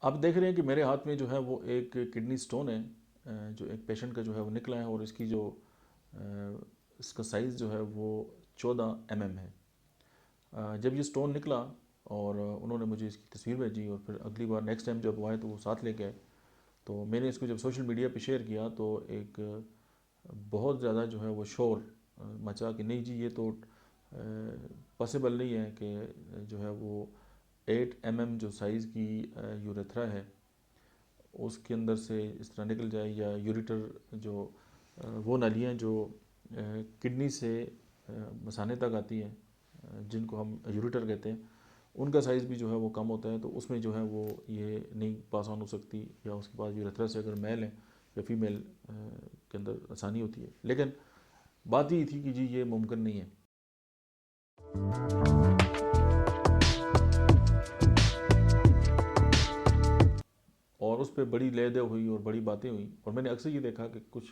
आप देख रहे हैं कि मेरे हाथ में जो है वो एक किडनी स्टोन है, जो एक पेशेंट का जो है वो निकला है, और इसकी जो इसका साइज़ जो है वो 14 mm है। जब ये स्टोन निकला और उन्होंने मुझे इसकी तस्वीर भेजी, और फिर अगली बार नेक्स्ट टाइम जब वो आए तो वो साथ लेके आए, तो मैंने इसको जब सोशल मीडिया पे शेयर किया तो एक बहुत ज़्यादा जो है वो शोर मचा कि नहीं जी, ये तो पॉसिबल नहीं है कि जो है वो 8 mm जो साइज़ की यूरेथ्रा है उसके अंदर से इस तरह निकल जाए, या यूरिटर जो वो नालियाँ जो किडनी से मसाने तक आती हैं, जिनको हम यूरिटर कहते हैं, उनका साइज़ भी जो है वो कम होता है, तो उसमें जो है वो ये नहीं पास ऑन हो सकती, या उसके पास यूरेथ्रा से अगर मेल है या फीमेल के अंदर आसानी होती है। लेकिन बात ये थी कि जी ये मुमकिन नहीं है। और उस पर बड़ी ले दे हुई और बड़ी बातें हुई, और मैंने अक्सर ये देखा कि कुछ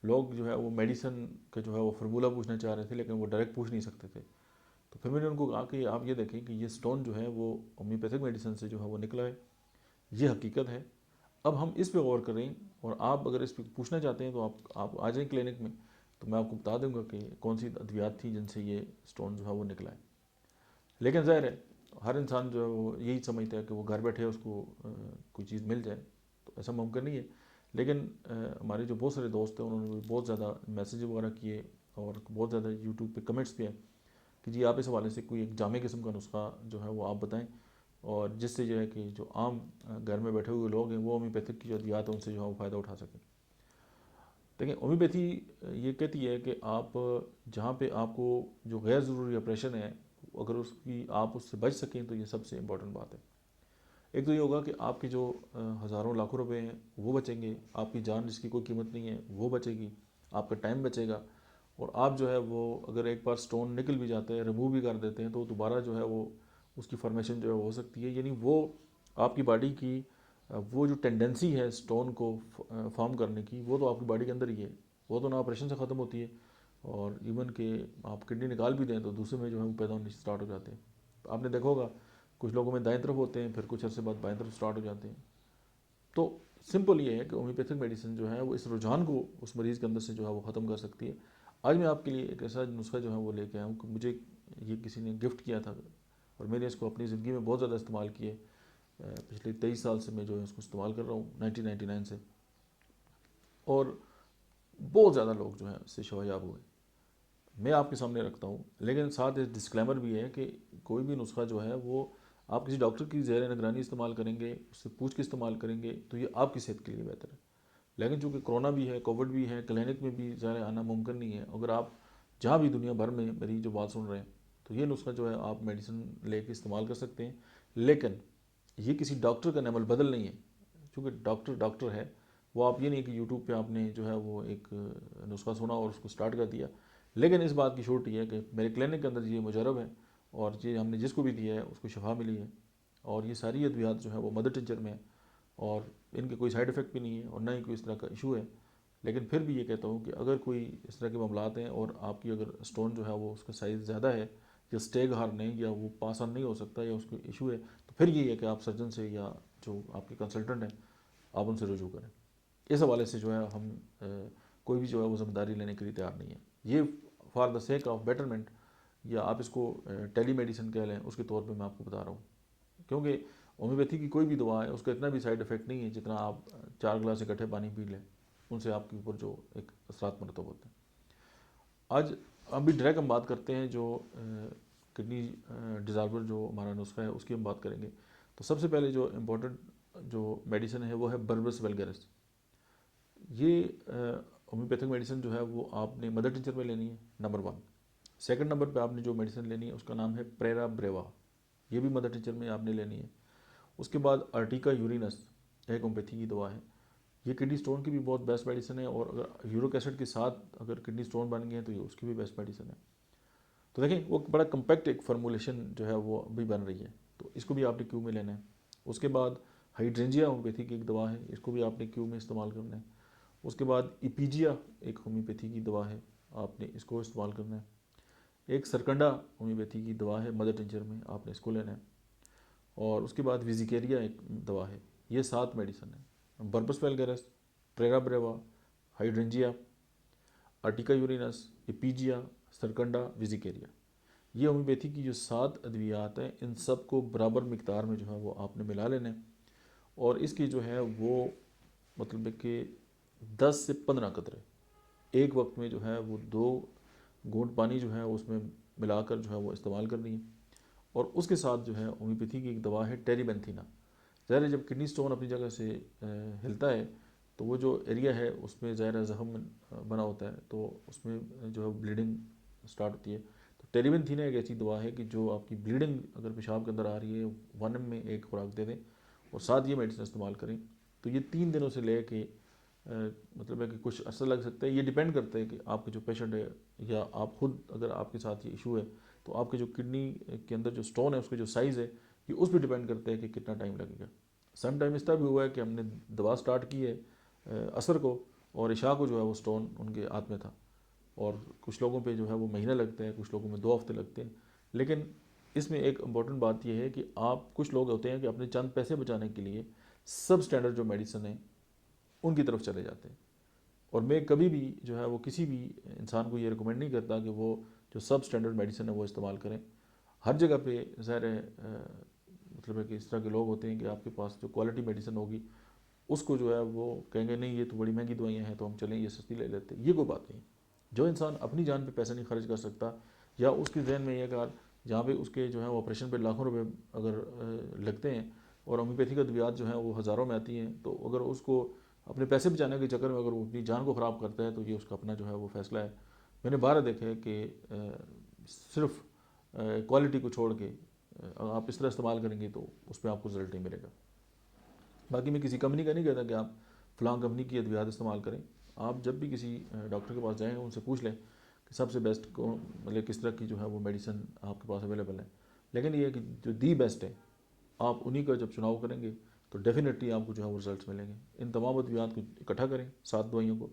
लोग जो है वो मेडिसिन का जो है वो फार्मूला पूछना चाह रहे थे, लेकिन वो डायरेक्ट पूछ नहीं सकते थे। तो फिर मैंने उनको कहा कि आप ये देखें कि ये स्टोन जो है वो होम्योपैथिक मेडिसिन से जो है वो निकला है, ये हकीकत है। अब हम इस पे गौर करें, और आप अगर इस पर पूछना चाहते हैं तो आप आ जाएं क्लिनिक में, तो मैं आपको बता दूंगा कि कौन सी अद्वियात थी जिनसे ये स्टोन जो है वो निकला है। लेकिन ज़ाहिर है हर इंसान जो है वो यही समझता है कि वो घर बैठे उसको कोई चीज़ मिल जाए, तो ऐसा मुमकिन नहीं है। लेकिन हमारे जो बहुत सारे दोस्त हैं उन्होंने भी बहुत ज़्यादा मैसेज वगैरह किए, और बहुत ज़्यादा यूट्यूब पे कमेंट्स भी हैं कि जी आप इस हवाले से कोई एक जामे किस्म का नुस्खा जो है वो आप बताएं, और जिससे जो है कि जो आम घर में बैठे हुए लोग हैं वो होम्योपैथिक की जो अद्वियात है उनसे जो है वो फ़ायदा उठा सकें। देखिए होम्योपैथी ये कहती है कि आप जहाँ पे आपको जो गैर ज़रूरी ऑपरेशन है, अगर उसकी आप उससे बच सकें तो ये सबसे इम्पोर्टेंट बात है। एक तो ये होगा कि आपके जो हज़ारों लाखों रुपए हैं वो बचेंगे, आपकी जान जिसकी कोई कीमत नहीं है वो बचेगी, आपका टाइम बचेगा, और आप जो है वो अगर एक बार स्टोन निकल भी जाते हैं, रिमूव भी कर देते हैं, तो दोबारा जो है वो उसकी फॉर्मेशन जो है हो सकती है। यानी वो आपकी बॉडी की वो जो टेंडेंसी है स्टोन को फॉर्म करने की, वो तो आपकी बॉडी के अंदर ही है, वो तो ना ऑपरेशन से ख़त्म होती है, और इवन के आप किडनी निकाल भी दें तो दूसरे में जो है वो पैदा होने स्टार्ट हो जाते हैं। तो आपने देखा होगा कुछ लोगों में दाएं तरफ होते हैं, फिर कुछ अर्से बाद बाएं तरफ स्टार्ट हो जाते हैं। तो सिंपल ये है कि होम्योपैथिक मेडिसिन जो है वो इस रुझान को उस मरीज़ के अंदर से जो है वो ख़त्म कर सकती है। आज मैं आपके लिए एक ऐसा नुस्खा जो है वो लेके आया हूँ कि मुझे ये किसी ने गिफ्ट किया था, और मैंने इसको अपनी ज़िंदगी में बहुत ज़्यादा इस्तेमाल किए। पिछले 23 साल से मैं जो है इसको इस्तेमाल कर रहा हूँ, 1999 से, और बहुत ज़्यादा लोग जो हैं इससे शफायाब हुए। मैं आपके सामने रखता हूँ, लेकिन साथ एक डिस्क्लेमर भी है कि कोई भी नुस्खा जो है वो आप किसी डॉक्टर की ज़ेर निगरानी इस्तेमाल करेंगे, उससे पूछ के इस्तेमाल करेंगे तो ये आपकी सेहत के लिए बेहतर है। लेकिन चूँकि कोरोना भी है, कोविड भी है, क्लिनिक में भी ज़ाहिर आना मुमकिन नहीं है। अगर आप जहाँ भी दुनिया भर में मेरी जो बात सुन रहे हैं, तो ये नुस्खा जो है आप मेडिसिन लेके इस्तेमाल कर सकते हैं, लेकिन ये किसी डॉक्टर का नेमल बदल नहीं है। चूँकि डॉक्टर डॉक्टर है, वो आप ये नहीं कि यूट्यूब पे आपने जो है वो एक नुस्खा सुना और उसको स्टार्ट कर दिया। लेकिन इस बात की श्योरिटी है कि मेरे क्लिनिक के अंदर ये मुजरब है, और ये हमने जिसको भी दिया है उसको शफा मिली है, और ये सारी अद्वियात जो है वो मदर टिंचर में है, और इनके कोई साइड इफ़ेक्ट भी नहीं है और ना ही कोई इस तरह का इशू है। लेकिन फिर भी ये कहता हूँ कि अगर कोई इस तरह के मामलात हैं और आपकी अगर स्टोन जो है वो उसका साइज़ ज़्यादा है, या स्टेग हार नहीं, या वो पास ऑन नहीं हो सकता, या उसको इशू है, तो फिर यही है कि आप सर्जन से या जो आपके कंसल्टेंट हैं आप उनसे रुजू करें। इस हवाले से जो है हम कोई भी जो है वो जिम्मेदारी लेने के लिए तैयार नहीं है। ये for the sake of betterment, या आप इसको टेली मेडिसिन कह लें, उसके तौर पे मैं आपको बता रहा हूँ। क्योंकि होम्योपैथी की कोई भी दवा है उसका इतना भी साइड इफ़ेक्ट नहीं है जितना आप 4 गिलास इकट्ठे पानी पी लें, उनसे आपके ऊपर जो एक असरात मरतब होते हैं। आज अभी डायरेक्ट हम बात करते हैं जो किडनी डिज़ाल्वर जो हमारा नुस्खा है उसकी हम बात करेंगे। तो सबसे पहले जो इम्पोर्टेंट जो मेडिसिन है वो है बर्बस वेलगेरिस। ये होम्योपैथिक मेडिसिन जो है वो आपने मदर टिंचर में लेनी है, नंबर 1। सेकंड नंबर पे आपने जो मेडिसिन लेनी है उसका नाम है प्रेरा ब्रेवा, ये भी मदर टिंचर में आपने लेनी है। उसके बाद अर्टिका यूरिनस एक होम्योपैथी की दवा है, ये किडनी स्टोन की भी बहुत बेस्ट मेडिसिन है, और अगर यूरिक एसिड के साथ अगर किडनी स्टोन बन गए हैं तो ये उसकी भी बेस्ट मेडिसिन है। तो देखें वो बड़ा कम्पैक्ट एक फार्मूलेशन जो है वो अभी बन रही है, तो इसको भी आपने क्यू में लेना है। उसके बाद हाइड्रेंजिया होम्योपैथी की एक दवा है, इसको भी आपने क्यू में इस्तेमाल करना है। उसके बाद इपीजिया एक होम्योपैथी की दवा है, आपने इसको इस्तेमाल करना है। एक सरकंडा होम्योपैथी की दवा है मदर टिंचर में, आपने इसको लेना है। और उसके बाद विजिकेरिया एक दवा है, ये 7 मेडिसिन है। बर्बस वेलगेरस, ट्रेरा ब्रेवा, हाइड्रेंजिया, अर्टिका यूरिनस, इपीजिया, सरकंडा, विजिकेरिया। ये होम्योपैथी की जो 7 अद्वियात हैं, इन सब को बराबर मिकदार में जो है वो आपने मिला लेना है। और इसकी जो है वो मतलब है कि 10 से 15 कतरे एक वक्त में जो है वो 2 घूंट पानी जो है उसमें मिलाकर जो है वो इस्तेमाल करनी है। और उसके साथ जो है होम्योपैथी की एक दवा है टेरीबेंथीना। ज़ाहिर है जब किडनी स्टोन अपनी जगह से हिलता है तो वो जो एरिया है उसमें ज़ाहिर ज़ख्म बना होता है, तो उसमें जो है ब्लीडिंग स्टार्ट होती है। तो टेरीबेंथीना एक ऐसी दवा है कि जो आपकी ब्लीडिंग अगर पेशाब के अंदर आ रही है 1 ml में एक खुराक दे दें और साथ ये मेडिसिन इस्तेमाल करें। तो ये 3 दिनों से ले के मतलब है कि कुछ अर्सा लग सकता है। ये डिपेंड करता है कि आपके जो पेशेंट है या आप खुद अगर आपके साथ ये इशू है तो आपके जो किडनी के अंदर जो स्टोन है उसके जो साइज़ है ये उस पर डिपेंड करता है कि कितना टाइम लगेगा। सम टाइम इस तरह भी हुआ है कि हमने दवा स्टार्ट की है असर को और इशा को जो है वो स्टोन उनके हाथ में था। और कुछ लोगों पे जो है वो महीना लगता है, कुछ लोगों में 2 हफ्ते लगते हैं। लेकिन इसमें एक इम्पॉर्टेंट बात यह है कि आप कुछ लोग होते हैं कि अपने चंद पैसे बचाने के लिए सब स्टैंडर्ड जो मेडिसिन है उनकी तरफ चले जाते हैं। और मैं कभी भी जो है वो किसी भी इंसान को ये रिकमेंड नहीं करता कि वो जो सब स्टैंडर्ड मेडिसिन है वो इस्तेमाल करें। हर जगह पे ज़ाहिर है मतलब है कि इस तरह के लोग होते हैं कि आपके पास जो क्वालिटी मेडिसिन होगी उसको जो है वो कहेंगे नहीं ये तो बड़ी महंगी दवाइयाँ हैं तो हम चलें ये सस्ती ले लेते हैं। ये कोई बात नहीं। जो इंसान अपनी जान पे पैसा नहीं खर्च कर सकता या उसके जहन में ये अगर जहाँ पे उसके जो है ऑपरेशन पे लाखों रुपए अगर लगते हैं और होम्योपैथी का अद्वियात जो है वो हज़ारों में आती हैं, तो अगर उसको अपने पैसे बचाने के चक्कर में अगर वो अपनी जान को ख़राब करता है तो ये उसका अपना जो है वो फैसला है। मैंने बारह देखा है कि सिर्फ क्वालिटी को छोड़ के आप इस तरह इस्तेमाल करेंगे तो उस पर आपको रिजल्ट नहीं मिलेगा। बाकी मैं किसी कंपनी का नहीं कहता कि आप फ़लाँ कंपनी की अद्वियात इस्तेमाल करें। आप जब भी किसी डॉक्टर के पास जाएँ उनसे पूछ लें कि सबसे बेस्ट को मतलब किस तरह की जो है वो मेडिसिन आपके पास अवेलेबल है। लेकिन ये है कि जो दी बेस्ट है आप उन्हीं का जब चुनाव करेंगे तो डेफिनेटली आपको जो है वो रिजल्ट्स मिलेंगे। इन तमाम अद्वियात को इकट्ठा करें 7 दवाइयों को।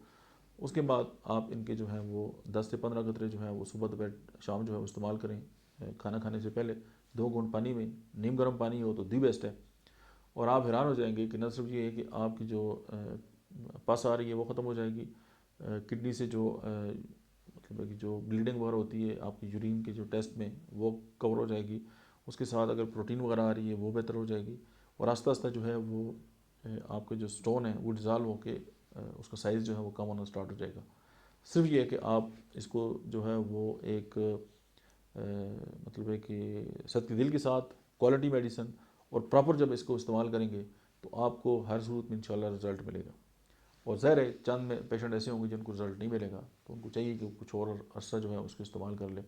उसके बाद आप इनके जो है वो 10 से 15 कतरे जो है वो सुबह दोपहर शाम जो है वो इस्तेमाल करें। खाना खाने से पहले 2 घूंट पानी में, नीम गर्म पानी हो तो दी बेस्ट है। और आप हैरान हो जाएंगे कि न सिर्फ ये है कि आपकी जो पस आ रही है वो ख़त्म हो जाएगी, किडनी से जो मतलब है कि जो ब्लीडिंग वगैरह होती है आपकी यूरिन के जो टेस्ट में वो कवर हो जाएगी। उसके साथ अगर प्रोटीन वगैरह आ रही है वो बेहतर हो जाएगी। और आस्ता आस्ता जो है वो आपके जो स्टोन है वो डिज़ाल्व होकर उसका साइज़ जो है वो कम होना स्टार्ट हो जाएगा। सिर्फ ये है कि आप इसको जो है वो एक मतलब है कि सख्त दिल के साथ क्वालिटी मेडिसिन और प्रॉपर जब इसको इस्तेमाल करेंगे तो आपको हर सूरत में इंशाल्लाह रिज़ल्ट मिलेगा। और ज़ाहिर है चंद में पेशेंट ऐसे होंगे जिनको रिज़ल्ट नहीं मिलेगा तो उनको चाहिए कि कुछ और अर्सा जो है उसको इस्तेमाल कर ले।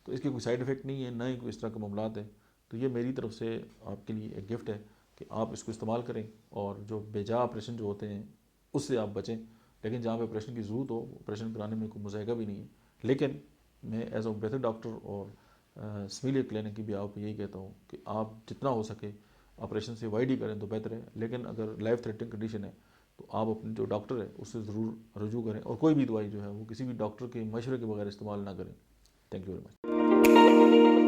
तो इसके कोई साइड इफ़ेक्ट नहीं है, ना ही कोई इस तरह के मामलात हैं। तो ये मेरी तरफ से आपके लिए एक गिफ्ट है कि आप इसको इस्तेमाल करें और जो बेजा ऑपरेशन जो होते हैं उससे आप बचें। लेकिन जहाँ पे ऑपरेशन की ज़रूरत हो ऑपरेशन कराने में कोई मुज़ायका भी नहीं है। लेकिन मैं एज अ होम्योपैथिक डॉक्टर और स्मीलिया क्लिनिक की भी आपको यही कहता हूँ कि आप जितना हो सके ऑपरेशन से अवॉइड ही करें तो बेहतर है। लेकिन अगर लाइफ थ्रेटनिंग कंडीशन है तो आप अपने जो डॉक्टर है उससे ज़रूर रुजू करें और कोई भी दवाई जो है वो किसी भी डॉक्टर के मशवरे के बगैर इस्तेमाल ना करें। Thank you very much.